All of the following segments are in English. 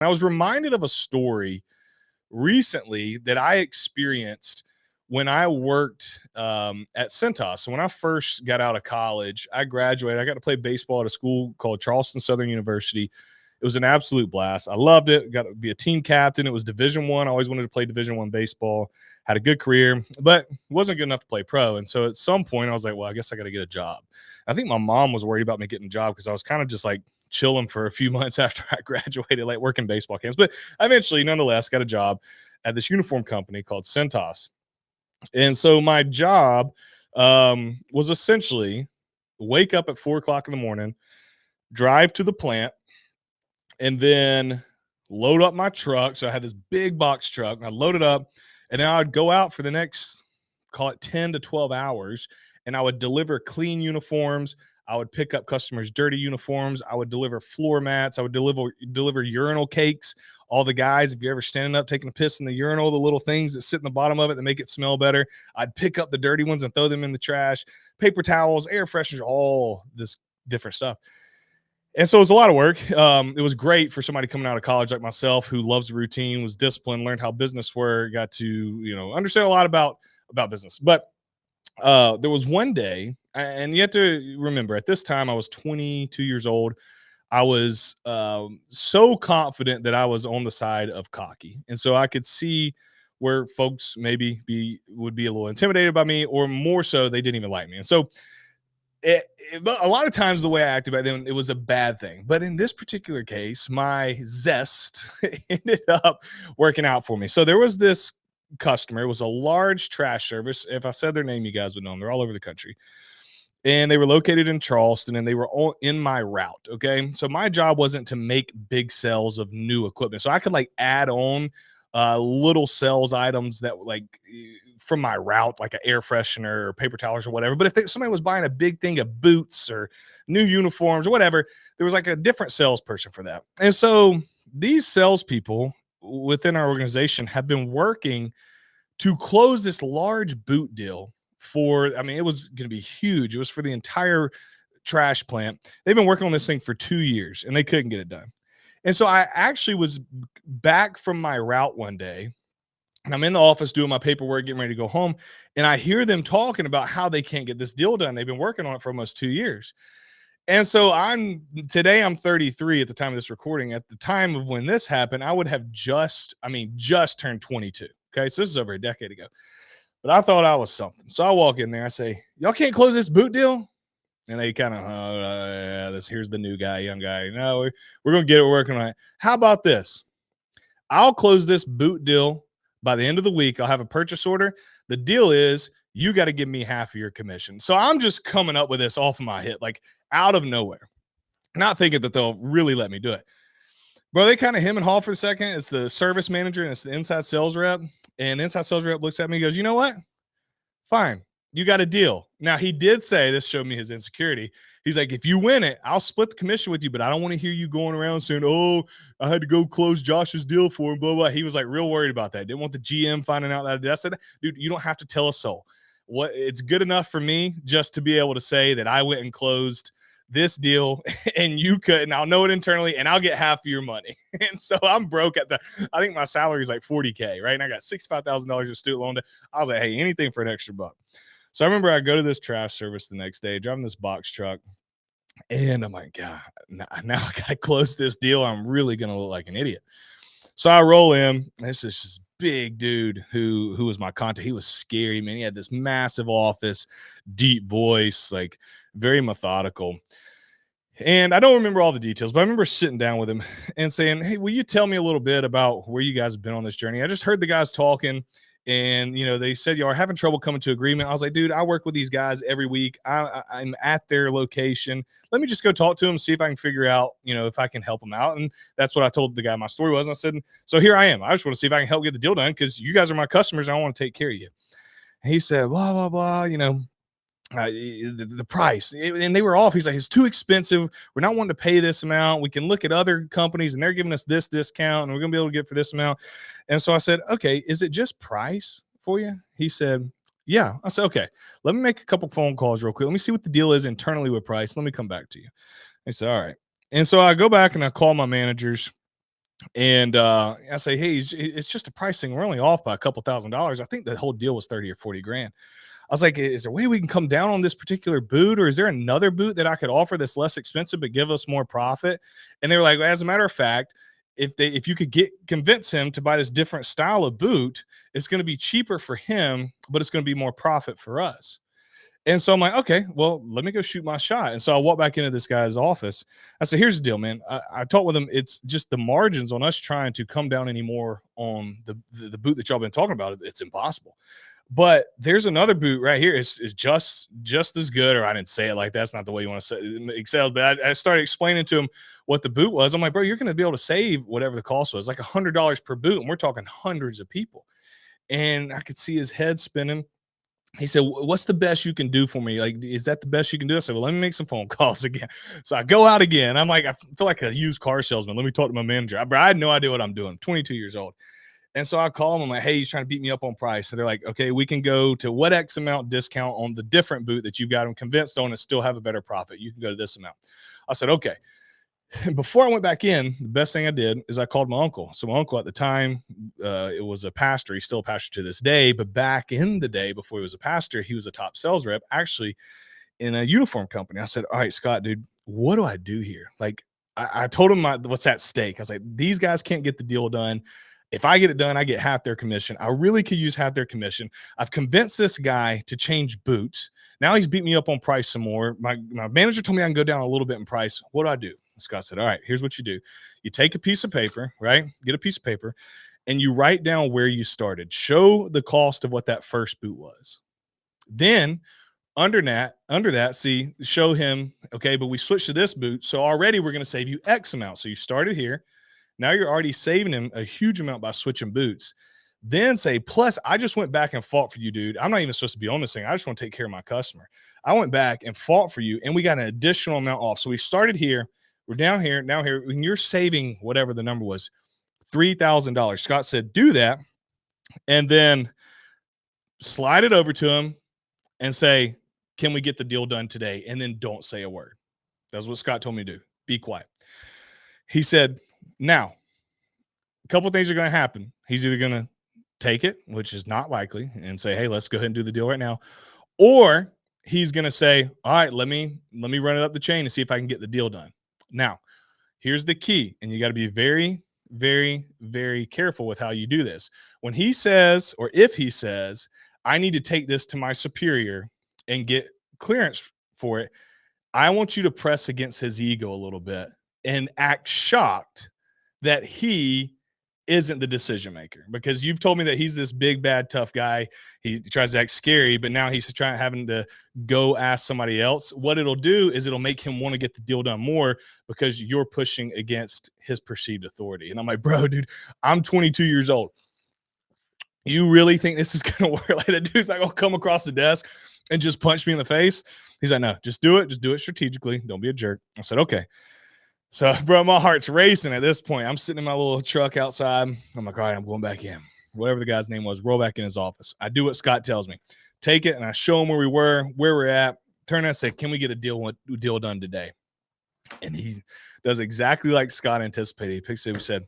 I was reminded of a story recently that I experienced when I worked at Centos. So when I first got out of college, I graduated. I got to play baseball at a school called Charleston Southern University. It was an absolute blast. I loved it. Got to be a team captain. It was Division One. I always wanted to play Division One baseball. Had a good career, but wasn't good enough to play pro. And so at some point, I was like, well, I guess I got to get a job. I think my mom was worried about me getting a job because I was kind of just like chilling for a few months after I graduated, like working baseball camps. But I eventually, nonetheless, got a job at this uniform company called Centos. And so my job was essentially wake up at 4 o'clock in the morning, drive to the plant, and then load up my truck. So I had this big box truck. And I loaded up, and then I'd go out for the next, call it 10 to 12 hours, and I would deliver clean uniforms. I would pick up customers' dirty uniforms. I would deliver floor mats. I would deliver urinal cakes. All the guys, if you're ever standing up taking a piss in the urinal, the little things that sit in the bottom of it that make it smell better, I'd pick up the dirty ones and throw them in the trash. Paper towels, air fresheners, all this different stuff. And so it was a lot of work. It was great for somebody coming out of college like myself who loves the routine, was disciplined, learned how business worked, got to, understand a lot about business. But there was one day, and you have to remember at this time I was 22 years old. I was so confident that I was on the side of cocky, and so I could see where folks maybe would be a little intimidated by me, or more so, they didn't even like me. And so, a lot of times the way I acted back then, it was a bad thing. But in this particular case, my zest ended up working out for me. So there was this customer. It was a large trash service. If I said their name, you guys would know them. They're all over the country. And they were located in Charleston, and they were all in my route. Okay. So my job wasn't to make big sales of new equipment. So I could like add on little sales items that like from my route, like an air freshener or paper towels or whatever. But if somebody was buying a big thing of boots or new uniforms or whatever, there was like a different salesperson for that. And so these salespeople within our organization have been working to close this large boot deal for, I mean, it was going to be huge. It was for the entire trash plant. They've been working on this thing for 2 years and they couldn't get it done. And so I actually was back from my route one day, and I'm in the office doing my paperwork, getting ready to go home. And I hear them talking about how they can't get this deal done. They've been working on it for almost 2 years. And so I'm 33 at the time of this recording. At the time of when this happened, I would have just turned 22. Okay. So this is over a decade ago, but I thought I was something. So I walk in there, I say, y'all can't close this boot deal. And they kind of, here's the new guy, young guy. No, we're going to get it working on it. How about this? I'll close this boot deal by the end of the week. I'll have a purchase order. The deal is you got to give me half of your commission. So I'm just coming up with this off of my head, like out of nowhere, not thinking that they'll really let me do it. Bro, they kind of hem and haw for a second. It's the service manager and it's the inside sales rep. And the inside sales rep looks at me and goes, you know what? Fine. You got a deal. Now, he did say, this showed me his insecurity. He's like, if you win it, I'll split the commission with you, but I don't want to hear you going around saying, oh, I had to go close Josh's deal for him, blah, blah. He was like real worried about that. Didn't want the GM finding out that I did. I said, dude, you don't have to tell a soul. It's good enough for me just to be able to say that I went and closed this deal and you couldn't. I'll know it internally and I'll get half of your money. And so I'm broke I think my salary is like $40K, right? And I got $65,000 of student loan. I was like, hey, anything for an extra buck. So I remember I go to this trash service the next day, driving this box truck, and I'm like, God, now I got to close this deal. I'm really going to look like an idiot. So I roll in. This is this big dude who was my contact. He was scary, man. He had this massive office, deep voice, like very methodical. And I don't remember all the details, but I remember sitting down with him and saying, hey, will you tell me a little bit about where you guys have been on this journey? I just heard the guys talking. And, they said, y'all are having trouble coming to agreement. I was like, dude, I work with these guys every week. I'm at their location. Let me just go talk to them, see if I can figure out, if I can help them out. And that's what I told the guy my story was. And I said, so here I am. I just want to see if I can help get the deal done because you guys are my customers. And I want to take care of you. And he said, blah, blah, blah, the price, and they were off. He's like, it's too expensive. We're not wanting to pay this amount. We can look at other companies and they're giving us this discount and we're going to be able to get for this amount. And so I said, okay, is it just price for you? He said, yeah. I said, okay, let me make a couple phone calls real quick. Let me see what the deal is internally with price. Let me come back to you. He said, all right. And so I go back and I call my managers And I say, hey, it's just a pricing. We're only off by a couple $1,000s. I think the whole deal was 30 or 40 grand. I was like, is there a way we can come down on this particular boot, or is there another boot that I could offer that's less expensive but give us more profit? And they were like, well, as a matter of fact, if you could convince him to buy this different style of boot, it's going to be cheaper for him, but it's going to be more profit for us. And so I'm like, okay, well, let me go shoot my shot. And so I walk back into this guy's office. I said, here's the deal, man. I talked with him. It's just the margins on us trying to come down anymore on the boot that y'all been talking about. It's impossible. But there's another boot right here. It's just as good, or I didn't say it like that. That's not the way you want to say it. Excel. But I started explaining to him what the boot was. I'm like, bro, you're going to be able to save whatever the cost was, like $100 per boot. And we're talking hundreds of people. And I could see his head spinning. He said, what's the best you can do for me? Like, is that the best you can do? I said, well, let me make some phone calls again. So I go out again. I'm like, I feel like a used car salesman. Let me talk to my manager. I had no idea what I'm doing. 22 years old. And so I call him. I'm like, hey, he's trying to beat me up on price. So they're like, okay, we can go to what X amount discount on the different boot that you've got him convinced on and still have a better profit. You can go to this amount. I said, okay. Before I went back in, the best thing I did is I called my uncle. So my uncle at the time, it was a pastor. He's still a pastor to this day. But back in the day, before he was a pastor, he was a top sales rep, actually in a uniform company. I said, all right, Scott, dude, what do I do here? Like, I told him what's at stake. I was like, these guys can't get the deal done. If I get it done, I get half their commission. I really could use half their commission. I've convinced this guy to change boots. Now he's beat me up on price some more. My manager told me I can go down a little bit in price. What do I do? Scott said, all right, here's what you do. You take a piece of paper, right? Get a piece of paper and you write down where you started. Show the cost of what that first boot was. Then under that, see, show him, okay, but we switched to this boot. So already we're going to save you X amount. So you started here. Now you're already saving him a huge amount by switching boots. Then say, plus, I just went back and fought for you, dude. I'm not even supposed to be on this thing. I just want to take care of my customer. I went back and fought for you, and we got an additional amount off. So we started here. We're down here, now here, when you're saving whatever the number was, $3,000. Scott said, do that, and then slide it over to him and say, can we get the deal done today? And then don't say a word. That's what Scott told me to do. Be quiet. He said, now, a couple of things are going to happen. He's either going to take it, which is not likely, and say, hey, let's go ahead and do the deal right now. Or he's going to say, all right, let me run it up the chain and see if I can get the deal done. Now, here's the key, and you got to be very, very, very careful with how you do this. When he says, or if he says, I need to take this to my superior and get clearance for it, I want you to press against his ego a little bit and act shocked that he isn't the decision maker, because you've told me that he's this big, bad, tough guy. He tries to act scary, but now he's having to go ask somebody else. What it'll do is it'll make him want to get the deal done more because you're pushing against his perceived authority. And I'm like, bro, dude, I'm 22 years old. You really think this is going to work? Like, the dude's not going to come across the desk and just punch me in the face. He's like, no, just do it. Just do it strategically. Don't be a jerk. I said, okay. So, bro, my heart's racing at this point. I'm sitting in my little truck outside. I'm like, all right, I'm going back in. Whatever the guy's name was, roll back in his office. I do what Scott tells me. Take it, and I show him where we were, where we're at. Turn and say, can we get a deal done today? And he does exactly like Scott anticipated. He picks it and said,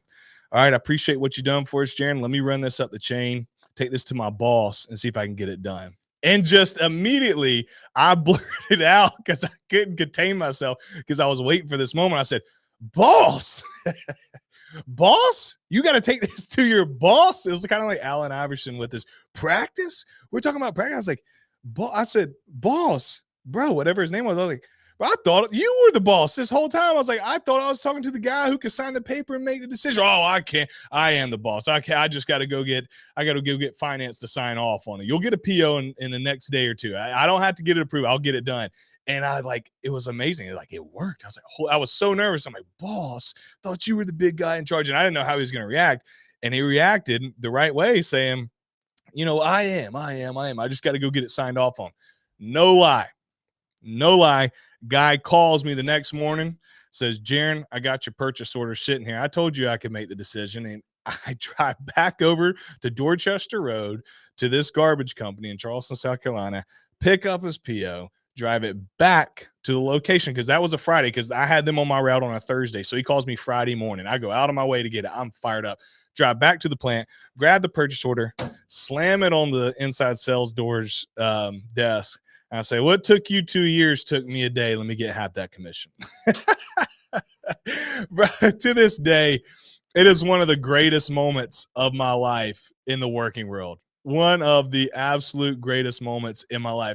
all right, I appreciate what you've done for us, Jaron. Let me run this up the chain, take this to my boss, and see if I can get it done. And just immediately, I blurted out because I couldn't contain myself because I was waiting for this moment. I said, boss, boss, you got to take this to your boss. It was kind of like Allen Iverson with his practice. We're talking about practice. I was like, I said, boss, bro, whatever his name was. I was like, I thought you were the boss this whole time. I was like, I thought I was talking to the guy who could sign the paper and make the decision. Oh, I can't. I am the boss. I just got to go get finance to sign off on it. You'll get a PO in the next day or two. I don't have to get it approved. I'll get it done. And it was amazing. It worked. I was like, I was so nervous. I'm like, boss, thought you were the big guy in charge. And I didn't know how he was going to react. And he reacted the right way, saying, I am. I just got to go get it signed off on. No lie. Guy calls me the next morning, says, Jaron, I got your purchase order sitting here. I told you I could make the decision. And I drive back over to Dorchester Road to this garbage company in Charleston, South Carolina, pick up his PO, drive it back to the location because that was a Friday because I had them on my route on a Thursday. So he calls me Friday morning. I go out of my way to get it. I'm fired up. Drive back to the plant, grab the purchase order, slam it on the inside sales doors desk. And I say, what took you 2 years took me a day. Let me get half that commission. Bro, to this day, it is one of the greatest moments of my life in the working world. One of the absolute greatest moments in my life.